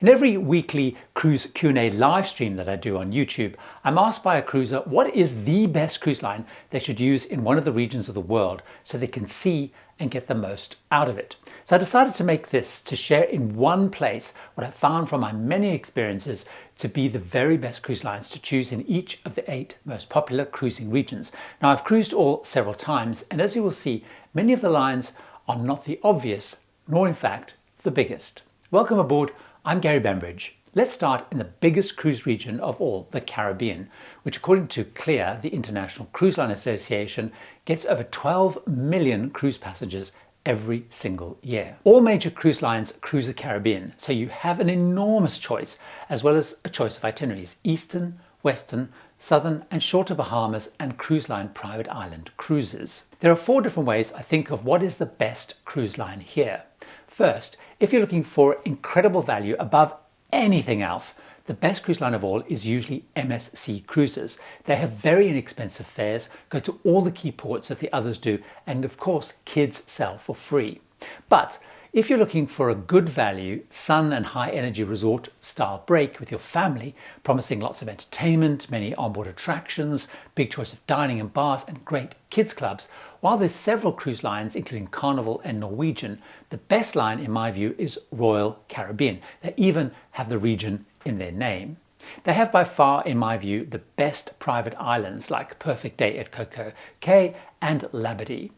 In every weekly cruise Q&A live stream that I do on YouTube, I'm asked by a cruiser what is the best cruise line they should use in one of the regions of the world so they can see and get the most out of it. So I decided to make this to share in one place what I found from my many experiences to be the very best cruise lines to choose in each of the 8 most popular cruising regions. Now I've cruised all several times, and as you will see, many of the lines are not the obvious, nor in fact the biggest. Welcome aboard. I'm Gary Bembridge. Let's start in the biggest cruise region of all, the Caribbean, which according to CLIA, the International Cruise Line Association, gets over 12 million cruise passengers every single year. All major cruise lines cruise the Caribbean, so you have an enormous choice, as well as a choice of itineraries: Eastern, Western, Southern and shorter Bahamas and cruise line private island cruises. There are 4 different ways I think of what is the best cruise line here. First, if you're looking for incredible value above anything else, the best cruise line of all is usually MSC Cruises. They have very inexpensive fares, go to all the key ports that the others do, and of course kids sell for free. But if you're looking for a good value, sun and high energy resort style break with your family, promising lots of entertainment, many onboard attractions, big choice of dining and bars and great kids clubs, while there's several cruise lines including Carnival and Norwegian, the best line in my view is Royal Caribbean. They even have the region in their name. They have by far, in my view, the best private islands like Perfect Day at Coco Cay and Labadee.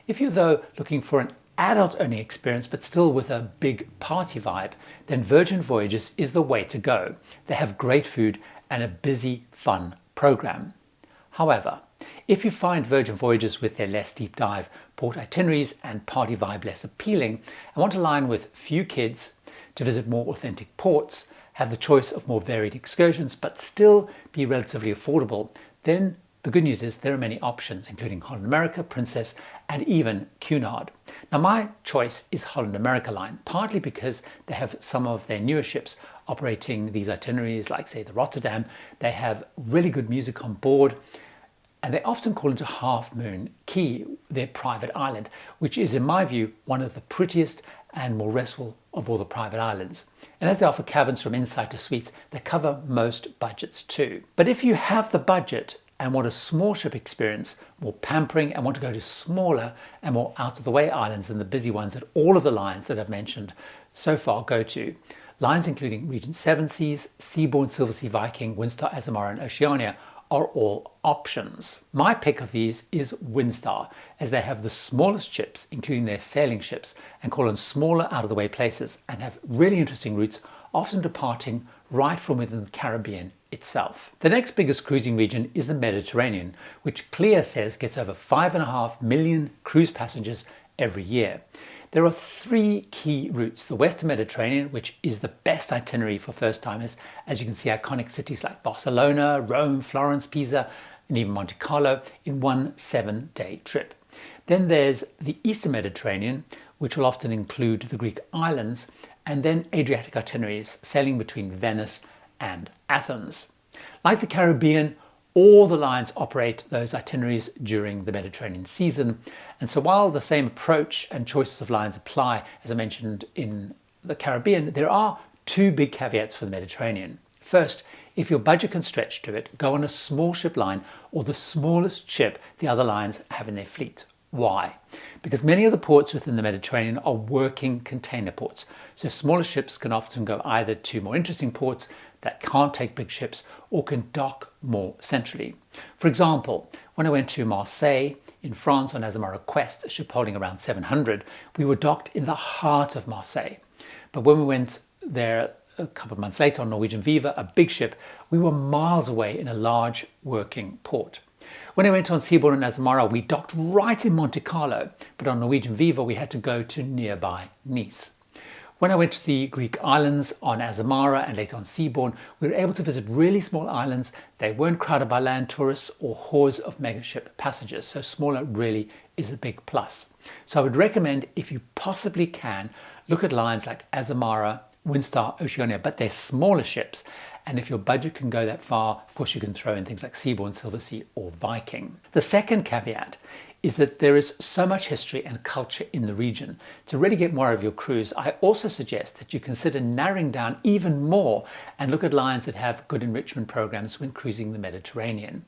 If you're though looking for an adult-only experience but still with a big party vibe, then Virgin Voyages is the way to go. They have great food and a busy, fun program. However, if you find Virgin Voyages with their less deep dive port itineraries and party vibe less appealing, and want a line with few kids to visit more authentic ports, have the choice of more varied excursions but still be relatively affordable, then the good news is there are many options, including Holland America, Princess, and even Cunard. Now my choice is Holland America line, partly because they have some of their newer ships operating these itineraries, like say the Rotterdam. They have really good music on board, and they often call into Half Moon Cay, their private island, which is in my view one of the prettiest and more restful of all the private islands. And as they offer cabins from inside to suites, they cover most budgets too. But if you have the budget and want a small ship experience, more pampering, and want to go to smaller and more out-of-the-way islands than the busy ones that all of the lines that I've mentioned so far go to, lines including Regent Seven Seas, Seabourn, Silversea, Viking, Windstar, Azamara and Oceania are all options. My pick of these is Windstar, as they have the smallest ships, including their sailing ships, and call on smaller out-of-the-way places and have really interesting routes, often departing right from within the Caribbean itself. The next biggest cruising region is the Mediterranean, which CLIA says gets over 5.5 million cruise passengers every year. There are 3 key routes: the Western Mediterranean, which is the best itinerary for first-timers, as you can see iconic cities like Barcelona, Rome, Florence, Pisa, and even Monte Carlo in one 7-day trip. Then there's the Eastern Mediterranean, which will often include the Greek islands, and then Adriatic itineraries sailing between Venice and Athens. Like the Caribbean, all the lines operate those itineraries during the Mediterranean season, and so while the same approach and choices of lines apply as I mentioned in the Caribbean, there are 2 big caveats for the Mediterranean. First, if your budget can stretch to it, go on a small ship line or the smallest ship the other lines have in their fleet. Why? Because many of the ports within the Mediterranean are working container ports, so smaller ships can often go either to more interesting ports that can't take big ships or can dock more centrally. For example, when I went to Marseille in France on Azamara Quest, a ship holding around 700, we were docked in the heart of Marseille. But when we went there a couple of months later on Norwegian Viva, a big ship, we were miles away in a large working port. When I went on Seabourn and Azamara, we docked right in Monte Carlo, but on Norwegian Viva we had to go to nearby Nice. When I went to the Greek islands on Azamara and later on Seabourn, we were able to visit really small islands. They weren't crowded by land tourists or hordes of megaship passengers, so smaller really is a big plus. So I would recommend, if you possibly can, look at lines like Azamara, Windstar, Oceania, but they're smaller ships. And if your budget can go that far, of course you can throw in things like Seabourn, Silversea or Viking. The second caveat is that there is so much history and culture in the region. To really get more out of your cruise, I also suggest that you consider narrowing down even more and look at lines that have good enrichment programs when cruising the Mediterranean.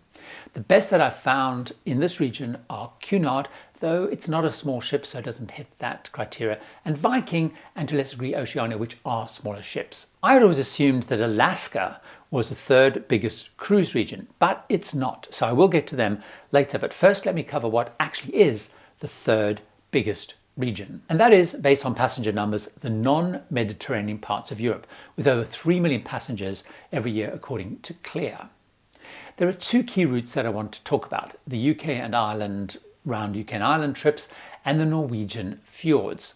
The best that I've found in this region are Cunard, though it's not a small ship, so it doesn't hit that criteria, and Viking, and to a lesser degree Oceania, which are smaller ships. I had always assumed that Alaska was the third biggest cruise region, but it's not. So I will get to them later. But first, let me cover what actually is the third biggest region. And that is, based on passenger numbers, the non-Mediterranean parts of Europe, with over 3 million passengers every year, according to Clear. There are two key routes that I want to talk about: the UK and Ireland, round UK and Ireland trips, and the Norwegian fjords.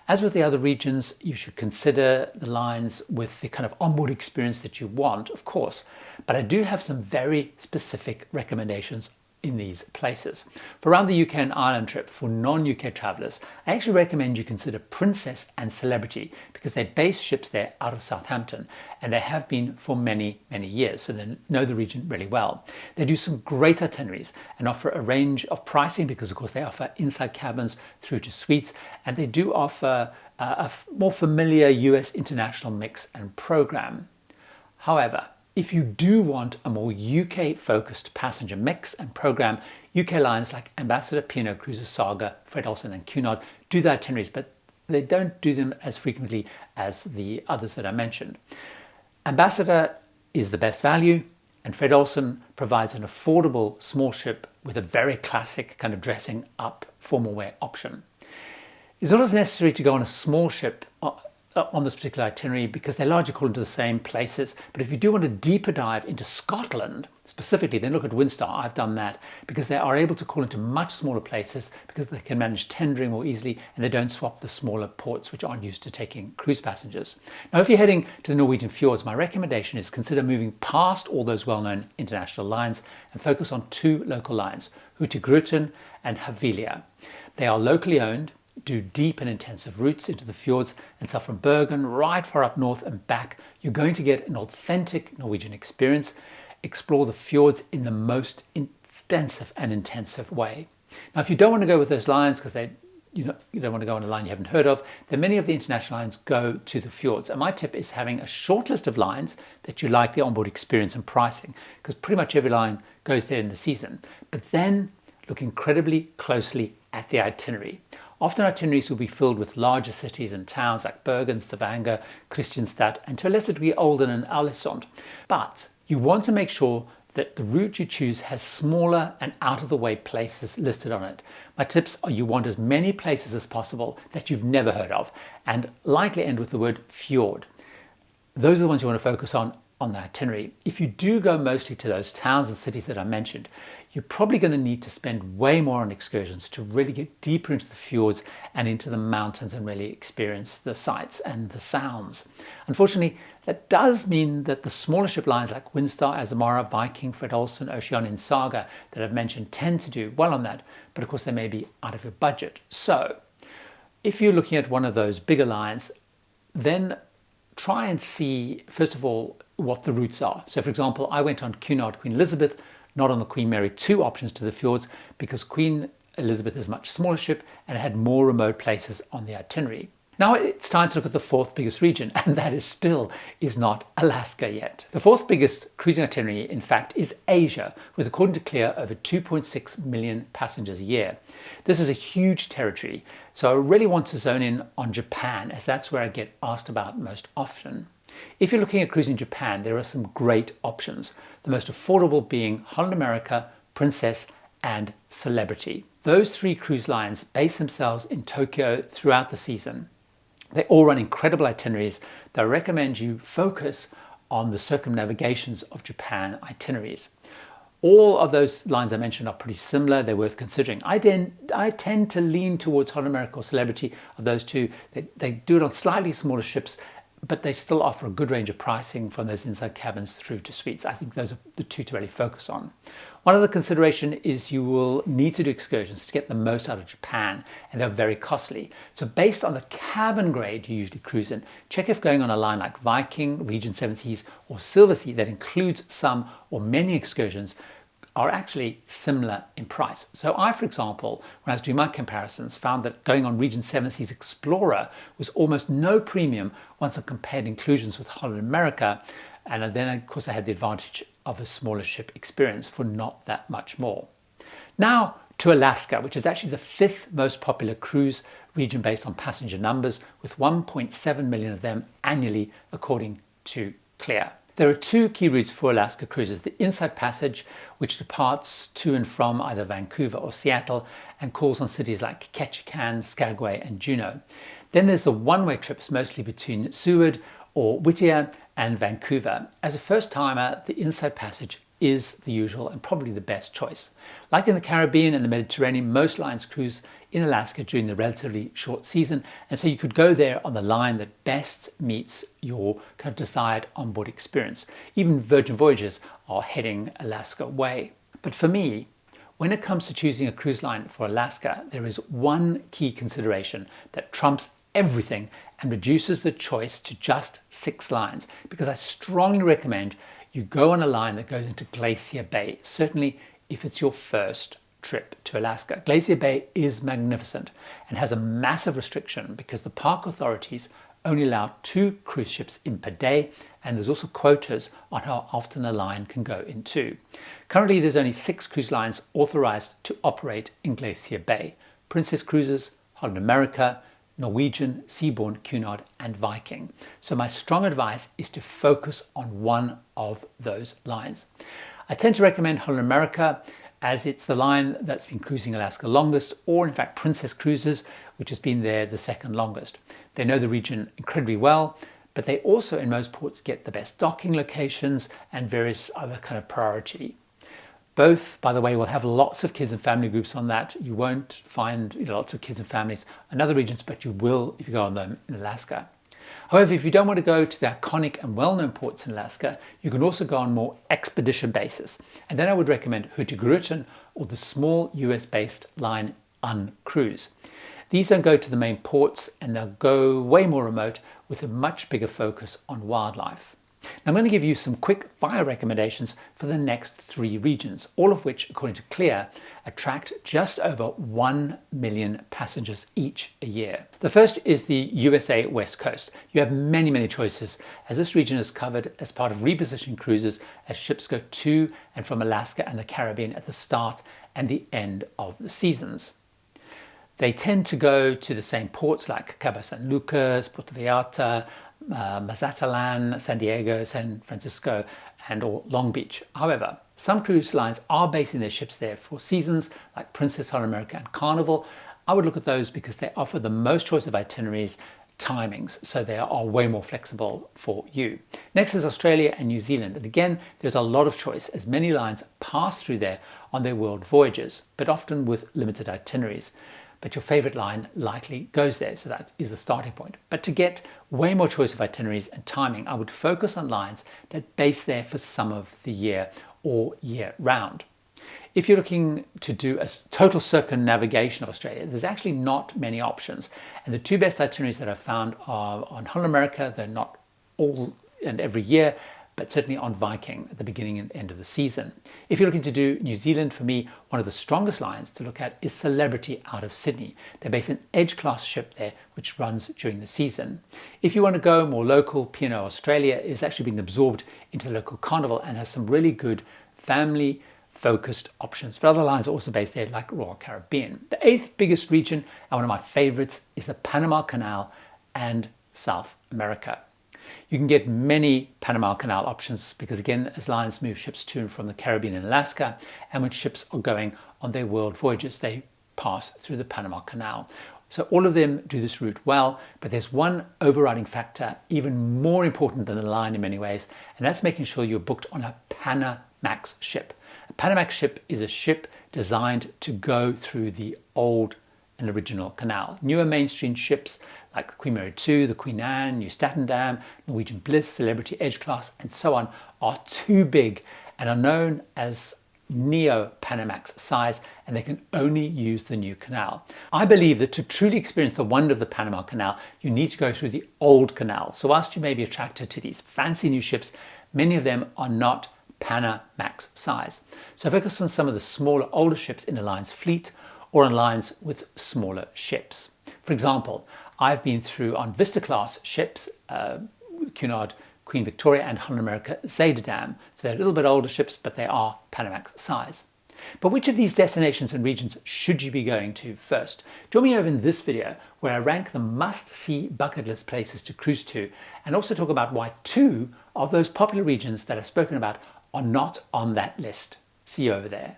As with the other regions, you should consider the lines with the kind of onboard experience that you want, of course, but I do have some very specific recommendations in these places. For around the UK and Ireland trip, for non-UK travelers, I actually recommend you consider Princess and Celebrity, because they base ships there out of Southampton, and they have been for many, many years, so they know the region really well. They do some great itineraries and offer a range of pricing, because of course they offer inside cabins through to suites, and they do offer a more familiar US international mix and program. However, if you do want a more UK-focused passenger mix and program, UK lines like Ambassador, P&O Cruises, Saga, Fred Olsen and Cunard do their itineraries, but they don't do them as frequently as the others that I mentioned. Ambassador is the best value, and Fred Olsen provides an affordable small ship with a very classic kind of dressing up formal wear option. It's not as necessary to go on a small ship on this particular itinerary, because they're largely called into the same places. But if you do want a deeper dive into Scotland specifically, then look at Windstar. I've done that, because they are able to call into much smaller places, because they can manage tendering more easily, and they don't swap the smaller ports which aren't used to taking cruise passengers. Now, if you're heading to the Norwegian fjords, my recommendation is consider moving past all those well-known international lines and focus on two local lines, Hurtigruten and Havila. They are locally owned, do deep and intensive routes into the fjords, and so from Bergen right far up north and back, you're going to get an authentic Norwegian experience. Explore the fjords in the most extensive and intensive way. Now, if you don't want to go with those lines, because you don't want to go on a line you haven't heard of, then many of the international lines go to the fjords. And my tip is having a short list of lines that you like the onboard experience and pricing, because pretty much every line goes there in the season. But then look incredibly closely at the itinerary. Often itineraries will be filled with larger cities and towns like Bergen, Stavanger, Kristianstad, and to a lesser degree Olden and Aalesund. But you want to make sure that the route you choose has smaller and out-of-the-way places listed on it. My tips are: you want as many places as possible that you've never heard of, and likely end with the word fjord. Those are the ones you want to focus on the itinerary. If you do go mostly to those towns and cities that I mentioned, you're probably going to need to spend way more on excursions to really get deeper into the fjords and into the mountains and really experience the sights and the sounds. Unfortunately, that does mean that the smaller ship lines like Windstar, Azamara, Viking, Fred Olsen, Oceania and Saga that I've mentioned tend to do well on that, but of course they may be out of your budget. So if you're looking at one of those bigger lines, then try and see, first of all, what the routes are. So for example, I went on Cunard Queen Elizabeth, not on the Queen Mary 2 options to the fjords, because Queen Elizabeth is a much smaller ship and had more remote places on the itinerary. Now it's time to look at the fourth biggest region, and that is not Alaska yet. The fourth biggest cruising itinerary, in fact, is Asia, with, according to Clear, over 2.6 million passengers a year. This is a huge territory, so I really want to zone in on Japan, as that's where I get asked about most often. If you're looking at cruising Japan, there are some great options, the most affordable being Holland America, Princess and Celebrity. Those three cruise lines base themselves in Tokyo throughout the season. They all run incredible itineraries that I recommend you focus on the circumnavigations of Japan itineraries. All of those lines I mentioned are pretty similar. They're worth considering. I tend to lean towards Holland America or Celebrity of those two. They do it on slightly smaller ships, but they still offer a good range of pricing from those inside cabins through to suites. I think those are the two to really focus on. One other consideration is you will need to do excursions to get the most out of Japan, and they're very costly. So based on the cabin grade you usually cruise in, check if going on a line like Viking, Regent Seven Seas or Silver Sea that includes some or many excursions are actually similar in price. So I, for example, when I was doing my comparisons, found that going on Region 7 Seas Explorer was almost no premium once I compared inclusions with Holland America. And then, of course, I had the advantage of a smaller ship experience for not that much more. Now to Alaska, which is actually the 5th most popular cruise region based on passenger numbers, with 1.7 million of them annually, according to Clear. There are two key routes for Alaska cruises: the Inside Passage, which departs to and from either Vancouver or Seattle and calls on cities like Ketchikan, Skagway and Juneau. Then there's the one-way trips, mostly between Seward or Whittier and Vancouver. As a first-timer, the Inside Passage is the usual and probably the best choice. Like in the Caribbean and the Mediterranean, most lines cruise in Alaska during the relatively short season, and so you could go there on the line that best meets your kind of desired onboard experience. Even Virgin Voyages are heading Alaska way. But for me, when it comes to choosing a cruise line for Alaska, there is one key consideration that trumps everything and reduces the choice to just 6 lines, because I strongly recommend you go on a line that goes into Glacier Bay, certainly if it's your first trip to Alaska. Glacier Bay is magnificent and has a massive restriction because the park authorities only allow 2 cruise ships in per day, and there's also quotas on how often a line can go into. Currently, there's only 6 cruise lines authorized to operate in Glacier Bay: Princess Cruises, Holland America, Norwegian, Seabourn, Cunard and Viking. So my strong advice is to focus on one of those lines. I tend to recommend Holland America as it's the line that's been cruising Alaska longest, or in fact Princess Cruises, which has been there the second longest. They know the region incredibly well, but they also in most ports get the best docking locations and various other kind of priority. Both, by the way, will have lots of kids and family groups on that. You won't find lots of kids and families in other regions, but you will if you go on them in Alaska. However, if you don't want to go to the iconic and well-known ports in Alaska, you can also go on more expedition basis. And then I would recommend Hurtigruten or the small US-based line Uncruise. These don't go to the main ports and they'll go way more remote with a much bigger focus on wildlife. Now I'm going to give you some quick fire recommendations for the next 3 regions, all of which, according to Clear, attract just over 1 million passengers each a year. The first is the USA West Coast. You have many choices, as this region is covered as part of repositioning cruises as ships go to and from Alaska and the Caribbean at the start and the end of the seasons. They tend to go to the same ports like Cabo San Lucas, Puerto Vallarta, Mazatlan, San Diego, San Francisco and or Long Beach. However, some cruise lines are basing their ships there for seasons like Princess, Holland America and Carnival. I would look at those because they offer the most choice of itineraries, timings, so they are way more flexible for you. Next is Australia and New Zealand, and again there's a lot of choice as many lines pass through there on their world voyages, but often with limited itineraries. But your favorite line likely goes there, so that is the starting point. But to get way more choice of itineraries and timing, I would focus on lines that base there for some of the year or year round. If you're looking to do a total circumnavigation of Australia, there's actually not many options. And the 2 best itineraries that I've found are on Holland America. They're not all and every year, but certainly on Viking at the beginning and end of the season. If you're looking to do New Zealand, for me, one of the strongest lines to look at is Celebrity out of Sydney. They're based an Edge-class ship there, which runs during the season. If you want to go more local, P&O Australia is actually being absorbed into the local Carnival and has some really good family-focused options. But other lines are also based there, like Royal Caribbean. The 8th biggest region, and one of my favorites, is the Panama Canal and South America. You can get many Panama Canal options because, again, as lines move ships to and from the Caribbean and Alaska, and when ships are going on their world voyages, they pass through the Panama Canal. So all of them do this route well, but there's one overriding factor, even more important than the line in many ways, and that's making sure you're booked on a Panamax ship. A Panamax ship is a ship designed to go through the old and original canal. Newer mainstream ships like the Queen Mary 2, the Queen Anne, New Statendam, Norwegian Bliss, Celebrity Edge Class, and so on are too big and are known as Neo Panamax size, and they can only use the new canal. I believe that to truly experience the wonder of the Panama Canal, you need to go through the old canal. So whilst you may be attracted to these fancy new ships, many of them are not Panamax size. So focus on some of the smaller, older ships in a line's fleet or on lines with smaller ships. For example, I've been through on Vista class ships, Cunard Queen Victoria and Holland America Zaidam. So they're a little bit older ships, but they are Panamax size. But which of these destinations and regions should you be going to first? Join me over in this video where I rank the must-see bucket list places to cruise to and also talk about why 2 of those popular regions that I've spoken about are not on that list. See you over there.